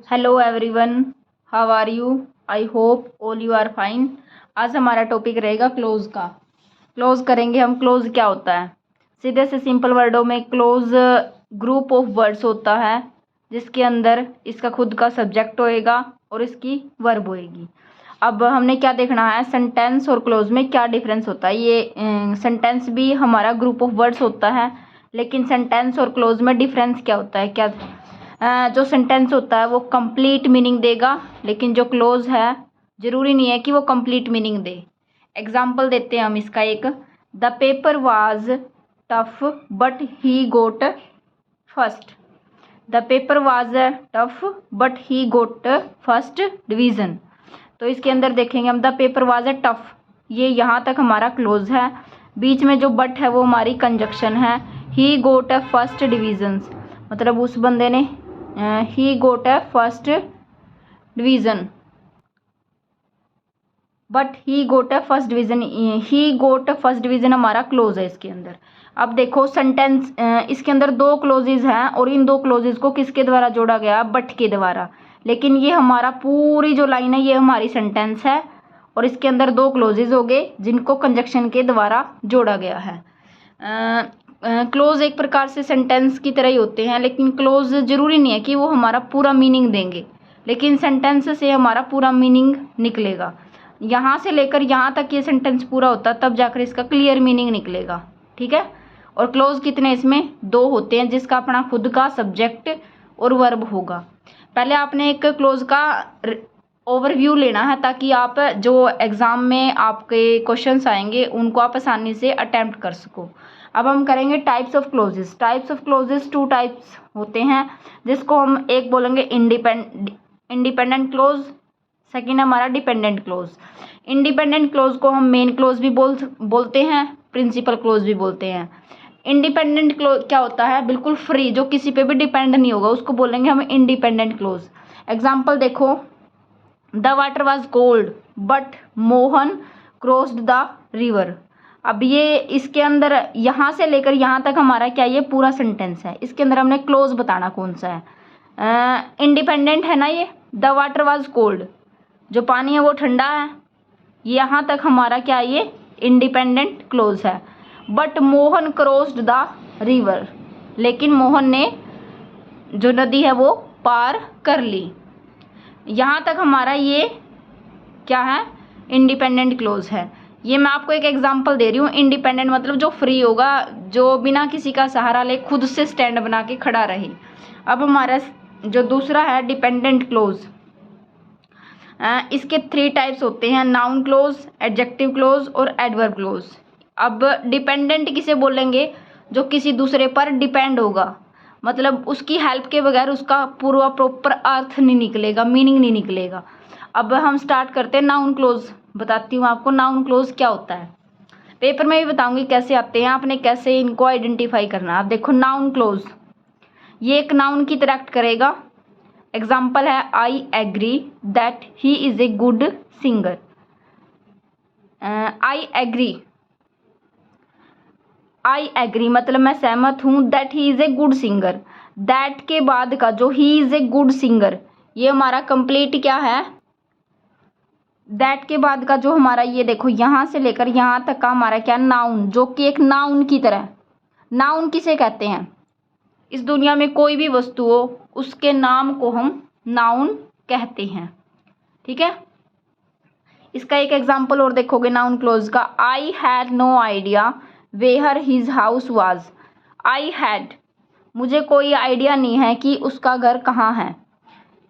Hello everyone, how are you? I hope all you are fine. आज हमारा topic रहेगा close का। Close करेंगे हम। क्लोज क्या होता है? सीधे से सिंपल वर्डों में क्लोज ग्रुप ऑफ वर्ड्स होता है जिसके अंदर इसका खुद का सब्जेक्ट होएगा और इसकी वर्ब होएगी। अब हमने क्या देखना है, सेंटेंस और क्लोज में क्या डिफरेंस होता है। ये सेंटेंस भी हमारा ग्रुप ऑफ वर्ड्स होता है, लेकिन सेंटेंस और क्लोज में डिफरेंस क्या होता है? क्या जो सेंटेंस होता है वो कंप्लीट मीनिंग देगा, लेकिन जो क्लोज है जरूरी नहीं है कि वो कंप्लीट मीनिंग दे। एग्जाम्पल देते हैं हम इसका एक। The paper was tough but he got first. The paper was tough but he got first division. तो इसके अंदर देखेंगे हम, द पेपर वाज टफ, ये यहाँ तक हमारा क्लोज है। बीच में जो बट है वो हमारी कंजक्शन है। ही गोट फर्स्ट डिवीजन, मतलब उस बंदे ने he got first division, but he got first division. He got first division हमारा क्लोज है इसके अंदर। अब देखो सेंटेंस, इसके अंदर दो क्लोजेज हैं और इन दो क्लोजेज को किसके द्वारा जोड़ा गया? बट के द्वारा। लेकिन ये हमारा पूरी जो लाइन है ये हमारी सेंटेंस है और इसके अंदर दो क्लोजेज हो गए जिनको कंजक्शन के द्वारा जोड़ा गया है। क्लोज एक प्रकार से सेंटेंस की तरह ही होते हैं, लेकिन क्लोज जरूरी नहीं है कि वो हमारा पूरा मीनिंग देंगे, लेकिन सेंटेंस से हमारा पूरा मीनिंग निकलेगा। यहाँ से लेकर यहाँ तक ये सेंटेंस पूरा होता है तब जाकर इसका क्लियर मीनिंग निकलेगा। ठीक है। और क्लोज कितने इसमें? दो होते हैं, जिसका अपना खुद का सब्जेक्ट और वर्ब होगा। पहले आपने एक क्लोज का ओवरव्यू लेना है ताकि आप जो एग्जाम में आपके क्वेश्चंस आएंगे उनको आप आसानी से अटेम्प्ट कर सको। अब हम करेंगे types of clauses. Types of clauses two types होते हैं, जिसको हम एक बोलेंगे इंडिपेंडेंट क्लोज, सेकेंड हमारा डिपेंडेंट क्लोज। इंडिपेंडेंट क्लोज को हम मेन क्लोज भी बोलते हैं, प्रिंसिपल क्लोज भी बोलते हैं। इंडिपेंडेंट क्लोज क्या होता है? बिल्कुल फ्री, जो किसी पे भी डिपेंड नहीं होगा, उसको बोलेंगे हम इंडिपेंडेंट क्लोज। एग्जाम्पल देखो, the water was cold but Mohan crossed the river. अब ये इसके अंदर यहाँ से लेकर यहाँ तक हमारा क्या, ये पूरा सेंटेंस है। इसके अंदर हमने क्लोज बताना कौन सा है। इंडिपेंडेंट है ना ये। द वाटर वॉज कोल्ड, जो पानी है वो ठंडा है, यहाँ तक हमारा क्या, ये इंडिपेंडेंट क्लोज है। But Mohan crossed the river, लेकिन मोहन ने जो नदी है वो पार कर ली, यहाँ तक हमारा ये क्या है, इंडिपेंडेंट क्लोज है। ये मैं आपको एक एग्जांपल दे रही हूँ। इंडिपेंडेंट मतलब जो फ्री होगा, जो बिना किसी का सहारा ले खुद से स्टैंड बना के खड़ा रहे। अब हमारा जो दूसरा है डिपेंडेंट क्लोज, इसके थ्री टाइप्स होते हैं, नाउन क्लोज, एडजेक्टिव क्लोज और एडवर्ब क्लोज। अब डिपेंडेंट किसे बोलेंगे? जो किसी दूसरे पर डिपेंड होगा, मतलब उसकी हेल्प के बगैर उसका पूरा प्रॉपर अर्थ नहीं निकलेगा, मीनिंग नहीं निकलेगा। अब हम स्टार्ट करते हैं नाउन क्लोज। बताती हूँ आपको नाउन क्लोज क्या होता है। पेपर में भी बताऊंगी कैसे आते हैं, आपने कैसे इनको आइडेंटिफाई करना। आप देखो नाउन क्लोज, ये एक नाउन की तरह एक्ट करेगा। एग्जाम्पल है, I agree that he is a good singer. I agree मतलब मैं सहमत हूँ, that he is a good singer. That के बाद का जो he is a good singer, ये हमारा कंप्लीट क्या है? दैट के बाद का जो हमारा, ये देखो यहाँ से लेकर यहाँ तक का हमारा क्या, नाउन, जो कि एक नाउन की तरह। नाउन किसे कहते हैं? इस दुनिया में कोई भी वस्तु हो उसके नाम को हम नाउन कहते हैं। ठीक है। इसका एक एग्जाम्पल और देखोगे नाउन क्लोज का, I had no idea where his house was. I had, मुझे कोई आइडिया नहीं है कि उसका घर कहाँ है।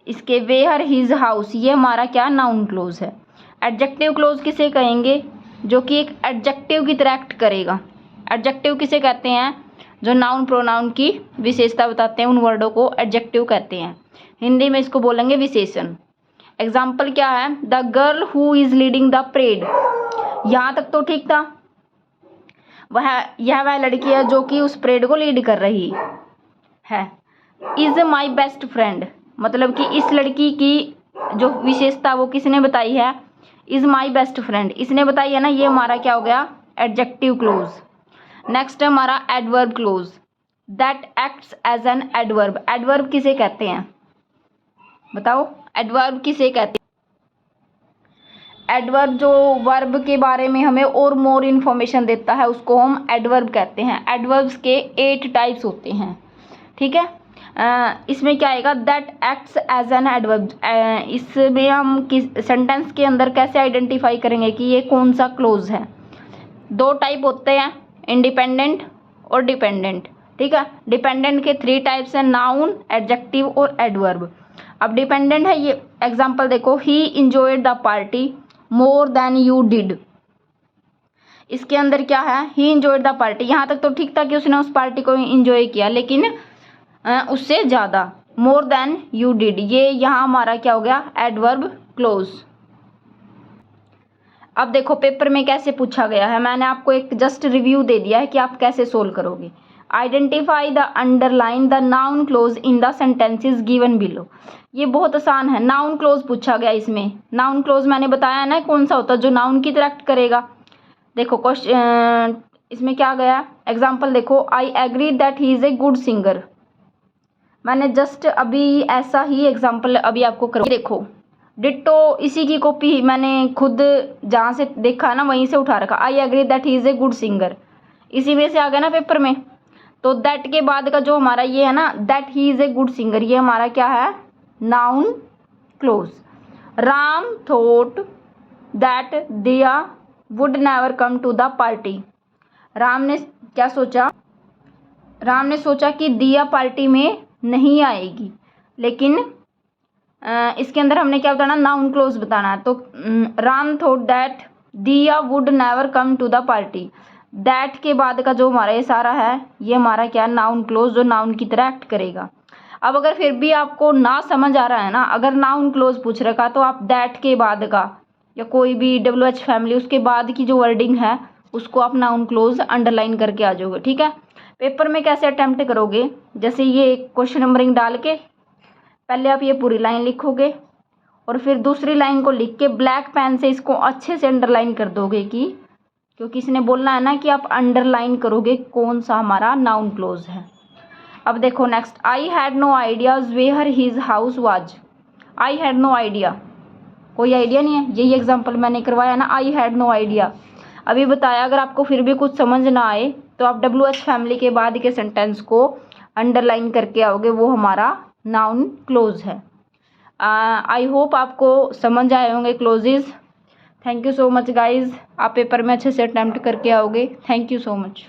इसके वेयर हिज हाउस, ये हमारा क्या, नाउन क्लोज है। एडजेक्टिव क्लोज किसे कहेंगे? जो कि एक एडजेक्टिव की तरह एक्ट करेगा। एडजेक्टिव किसे कहते हैं? जो नाउन प्रोनाउन की विशेषता बताते हैं, उन वर्डों को एडजेक्टिव कहते हैं। हिंदी में इसको बोलेंगे विशेषण। एग्जाम्पल क्या है, the girl who is leading the parade. यहाँ तक तो ठीक था, यह वह लड़की है जो कि उस परेड को लीड कर रही है। इज माई बेस्ट फ्रेंड, मतलब कि इस लड़की की जो विशेषता वो किसने बताई है? इज माई बेस्ट फ्रेंड, इसने बताई है ना। ये हमारा क्या हो गया, एडजेक्टिव क्लोज। नेक्स्ट है हमारा adverb clause, that acts as an adverb. Adverb किसे कहते हैं? बताओ एडवर्ब किसे कहते हैं? एडवर्ब जो वर्ब के बारे में हमें और मोर इन्फॉर्मेशन देता है उसको हम एडवर्ब कहते हैं। एडवर्ब्स के 8 टाइप्स होते हैं, ठीक है। इसमें क्या आएगा, that acts as an adverb. इसमें हम किस सेंटेंस के अंदर कैसे आइडेंटिफाई करेंगे कि ये कौन सा क्लोज है। 2 टाइप होते हैं, इंडिपेंडेंट और डिपेंडेंट, ठीक है। डिपेंडेंट के 3 टाइप्स हैं, नाउन, एडजेक्टिव और एडवर्ब। अब डिपेंडेंट है, ये एग्जांपल देखो, ही enjoyed the party more than you did. इसके अंदर क्या है, ही इंजॉयड द पार्टी, यहाँ तक तो ठीक था कि उसने उस पार्टी को इंजॉय किया, लेकिन उससे ज़्यादा, मोर देन यू डिड, ये यहाँ हमारा क्या हो गया, एडवर्ब क्लोज। अब देखो पेपर में कैसे पूछा गया है, मैंने आपको एक जस्ट रिव्यू दे दिया है कि आप कैसे सोल्व करोगे। Identify the underline the noun close in the sentences given below. ये बहुत आसान है, नाउन क्लोज पूछा गया। इसमें नाउन क्लोज मैंने बताया ना कौन सा होता है, जो नाउन की तरह एक्ट करेगा। देखो क्वेश्चन इसमें क्या गया, एग्जाम्पल देखो, I agree that he is a good singer. मैंने जस्ट अभी ऐसा ही एग्जाम्पल अभी आपको करो, देखो डिट्टो इसी की कॉपी मैंने खुद जहाँ से देखा ना वहीं से उठा रखा। I agree that he is a good singer, इसी में से आ गया ना पेपर में। तो दैट के बाद का जो हमारा ये है ना, that he is a good singer, ये हमारा क्या है, noun clause. Ram thought that Diya would never come to the party. Ram ने क्या सोचा, राम ने सोचा कि दिया पार्टी में नहीं आएगी, लेकिन इसके अंदर हमने क्या बताना, नाउन क्लोज बताना है। तो Ram thought that Diya would never come to the party, that के बाद का जो हमारा ये सारा है, ये हमारा क्या है, नाउन क्लोज, जो नाउन की तरह एक्ट करेगा। अब अगर फिर भी आपको ना समझ आ रहा है ना, अगर नाउन क्लोज पूछ रखा, तो आप दैट के बाद का या कोई भी WH फैमिली उसके बाद की जो वर्डिंग है उसको आप नाउन क्लोज अंडरलाइन करके आ जाओगे, ठीक है। पेपर में कैसे अटेम्प्ट करोगे, जैसे ये क्वेश्चन नंबरिंग डाल के पहले आप ये पूरी लाइन लिखोगे और फिर दूसरी लाइन को लिख के ब्लैक पेन से इसको अच्छे से अंडरलाइन कर दोगे, कि क्योंकि इसने बोलना है ना कि आप अंडरलाइन करोगे कौन सा हमारा नाउन क्लोज है। अब देखो next, I had no ideas where his house was. I had no idea, कोई आइडिया नहीं है, यही एग्जाम्पल मैंने करवाया ना, आई हैड नो आइडिया। अभी बताया, अगर आपको फिर भी कुछ समझ ना आए तो आप WH फैमिली के बाद के सेंटेंस को अंडरलाइन करके आओगे, वो हमारा नाउन क्लोज है। आई होप आपको समझ आए होंगे clauses. Thank you so much guys, आप पेपर में अच्छे से अटेम्प्ट करके आओगे। Thank you so much.